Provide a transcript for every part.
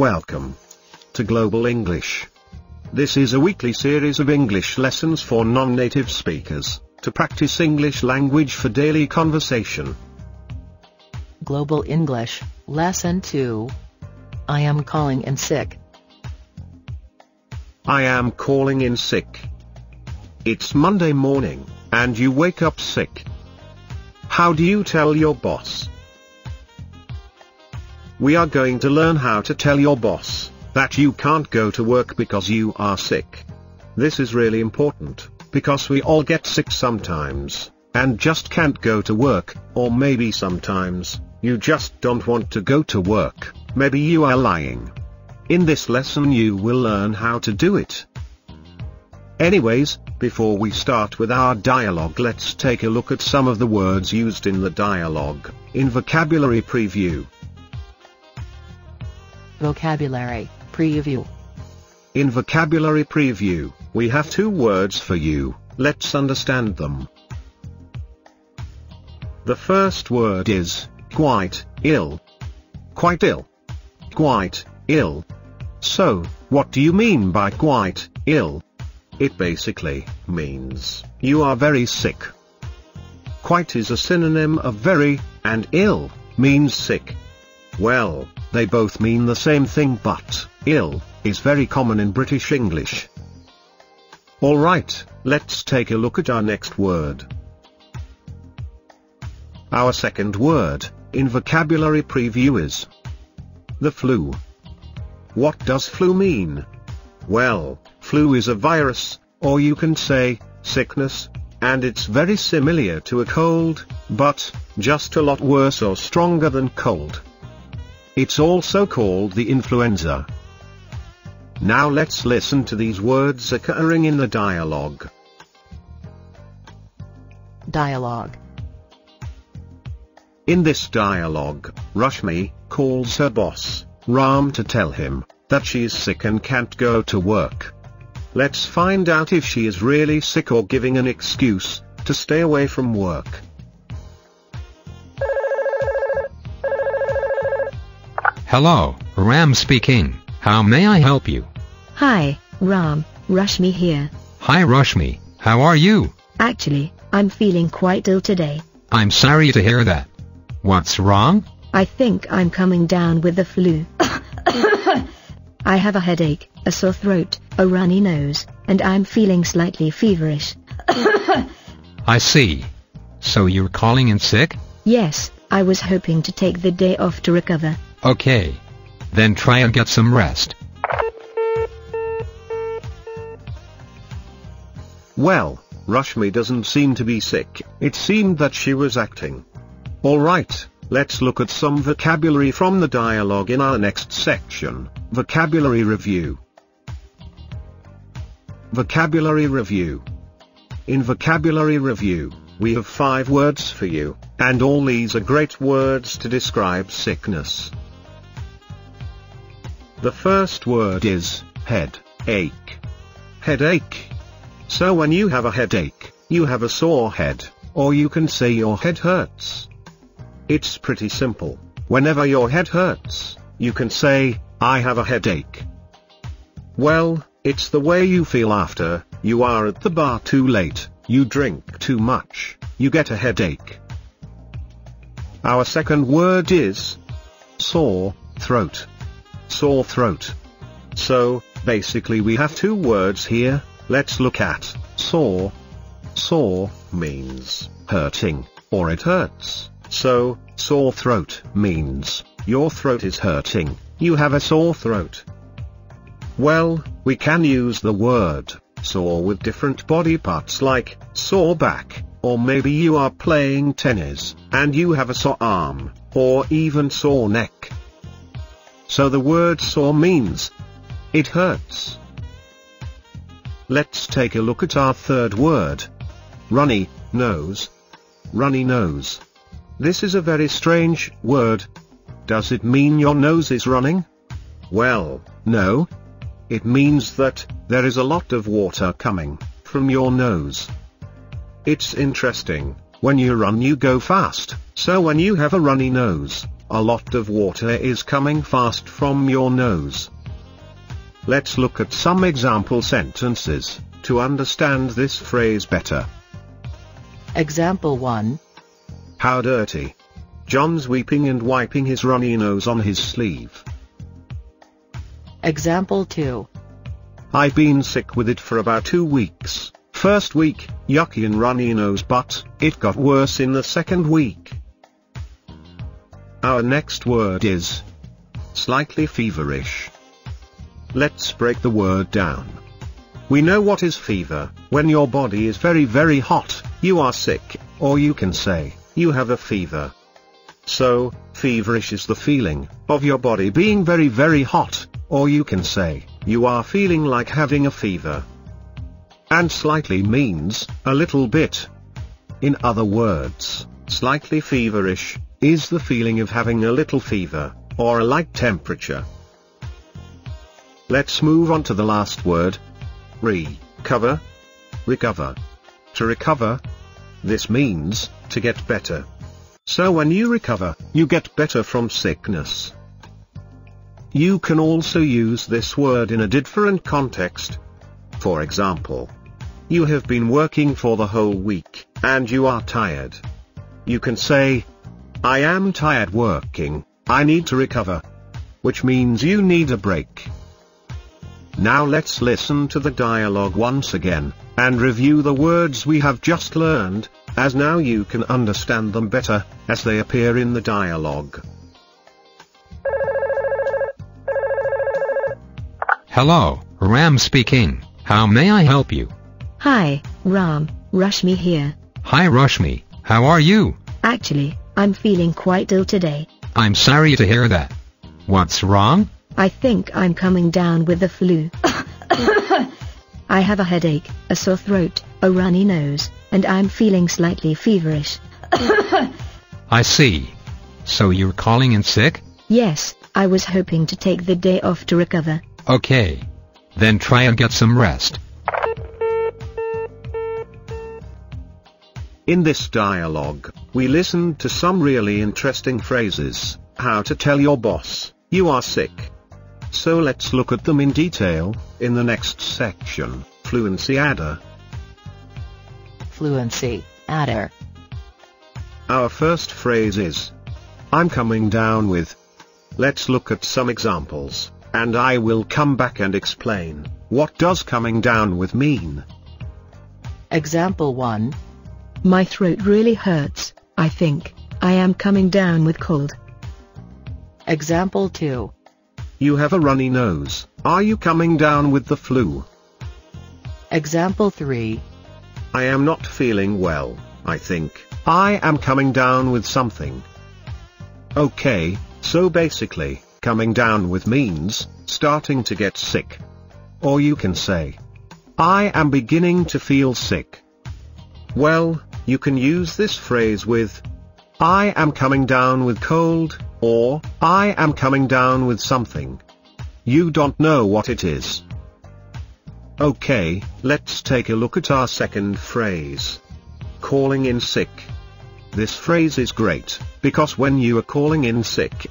Welcome to Global English. This is a weekly series of English lessons for non-native speakers, to practice English language for daily conversation. Global English, Lesson 2. I am calling in sick. I am calling in sick. It's Monday morning, and you wake up sick. How do you tell your boss? We are going to learn how to tell your boss that you can't go to work because you are sick. This is really important, because we all get sick sometimes, and just can't go to work, or maybe sometimes, you just don't want to go to work, maybe you are lying. In this lesson you will learn how to do it. Anyways, before we start with our dialogue, let's take a look at some of the words used in the dialogue, in Vocabulary Preview. Vocabulary Preview. In Vocabulary Preview, we have two words for you. Let's understand them. The first word is quite ill. Quite ill. Quite ill. So, what do you mean by quite ill? It basically means you are very sick. Quite is a synonym of very, and ill means sick. Well, they both mean the same thing, but ill is very common in British English. Alright, let's take a look at our next word. Our second word in Vocabulary Preview is the flu. What does flu mean? Well, flu is a virus, or you can say sickness, and it's very similar to a cold, but just a lot worse or stronger than cold. It's also called the influenza. Now let's listen to these words occurring in the dialogue. Dialogue. In this dialogue, Rushmi calls her boss, Ram, to tell him that she is sick and can't go to work. Let's find out if she is really sick or giving an excuse to stay away from work. Hello, Ram speaking. How may I help you? Hi, Ram, Rushmi here. Hi Rushmi, how are you? Actually, I'm feeling quite ill today. I'm sorry to hear that. What's wrong? I think I'm coming down with the flu. I have a headache, a sore throat, a runny nose, and I'm feeling slightly feverish. I see. So you're calling in sick? Yes, I was hoping to take the day off to recover. Okay. Then try and get some rest. Well, Rushmi doesn't seem to be sick. It seemed that she was acting. Alright, let's look at some vocabulary from the dialogue in our next section, Vocabulary Review. Vocabulary Review. In Vocabulary Review, we have 5 words for you, and all these are great words to describe sickness. The first word is headache. Headache. So when you have a headache, you have a sore head, or you can say your head hurts. It's pretty simple. Whenever your head hurts, you can say, I have a headache. Well, it's the way you feel after you are at the bar too late, you drink too much, you get a headache. Our second word is sore throat. Sore throat. So, basically we have 2 words here. Let's look at sore. Sore means hurting, or it hurts. So, sore throat means your throat is hurting, you have a sore throat. Well, we can use the word sore with different body parts like sore back, or maybe you are playing tennis, and you have a sore arm, or even sore neck. So the word sore means it hurts. Let's take a look at our third word. Runny nose. Runny nose. This is a very strange word. Does it mean your nose is running? Well, no. It means that there is a lot of water coming from your nose. It's interesting. When you run you go fast, so when you have a runny nose, a lot of water is coming fast from your nose. Let's look at some example sentences to understand this phrase better. Example 1. How dirty. John's weeping and wiping his runny nose on his sleeve. Example 2. I've been sick with it for about 2 weeks. First week, yucky and runny nose, but it got worse in the second week. Our next word is slightly feverish. Let's break the word down. We know what is fever. When your body is very, very hot, you are sick, or you can say, you have a fever. So, feverish is the feeling of your body being very, very hot, or you can say, you are feeling like having a fever. And slightly means a little bit. In other words, slightly feverish is the feeling of having a little fever, or a light temperature. Let's move on to the last word. Recover. Recover. To recover. This means to get better. So when you recover, you get better from sickness. You can also use this word in a different context. For example, you have been working for the whole week, and you are tired. You can say, I am tired working, I need to recover. Which means you need a break. Now let's listen to the dialogue once again, and review the words we have just learned, as now you can understand them better, as they appear in the dialogue. Hello, Ram speaking. How may I help you? Hi, Ram, Rashmi here. Hi Rashmi, how are you? Actually, I'm feeling quite ill today. I'm sorry to hear that. What's wrong? I think I'm coming down with the flu. I have a headache, a sore throat, a runny nose, and I'm feeling slightly feverish. I see. So you're calling in sick? Yes, I was hoping to take the day off to recover. Okay. Then try and get some rest. In this dialogue, we listened to some really interesting phrases. How to tell your boss you are sick. So let's look at them in detail, in the next section, Fluency Adder. Fluency Adder. Our first phrase is, I'm coming down with. Let's look at some examples, and I will come back and explain, what does coming down with mean? Example 1. My throat really hurts, I think. I am coming down with cold. Example 2. You have a runny nose. Are you coming down with the flu? Example 3. I am not feeling well, I think. I am coming down with something. Okay, so basically, coming down with means starting to get sick. Or you can say, I am beginning to feel sick. Well, you can use this phrase with, I am coming down with cold, or, I am coming down with something. You don't know what it is. Okay, let's take a look at our second phrase. Calling in sick. This phrase is great, because when you are calling in sick,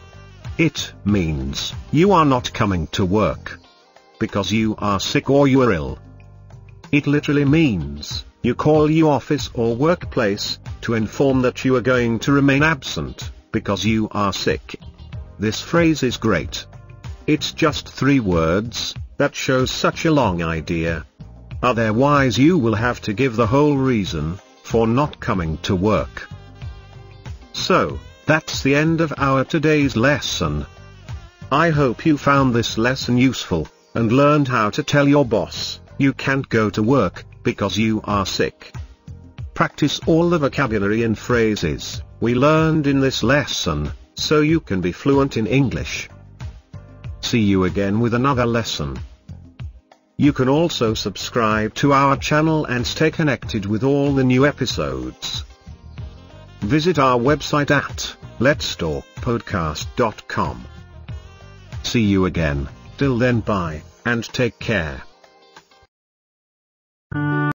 it means you are not coming to work. Because you are sick or you are ill. It literally means, you call your office or workplace, to inform that you are going to remain absent, because you are sick. This phrase is great. It's just 3 words, that shows such a long idea. Otherwise you will have to give the whole reason, for not coming to work. So, that's the end of our today's lesson. I hope you found this lesson useful, and learned how to tell your boss, you can't go to work, because you are sick. Practice all the vocabulary and phrases we learned in this lesson, so you can be fluent in English. See you again with another lesson. You can also subscribe to our channel and stay connected with all the new episodes. Visit our website at letstalkpodcast.com. See you again, till then bye, and take care.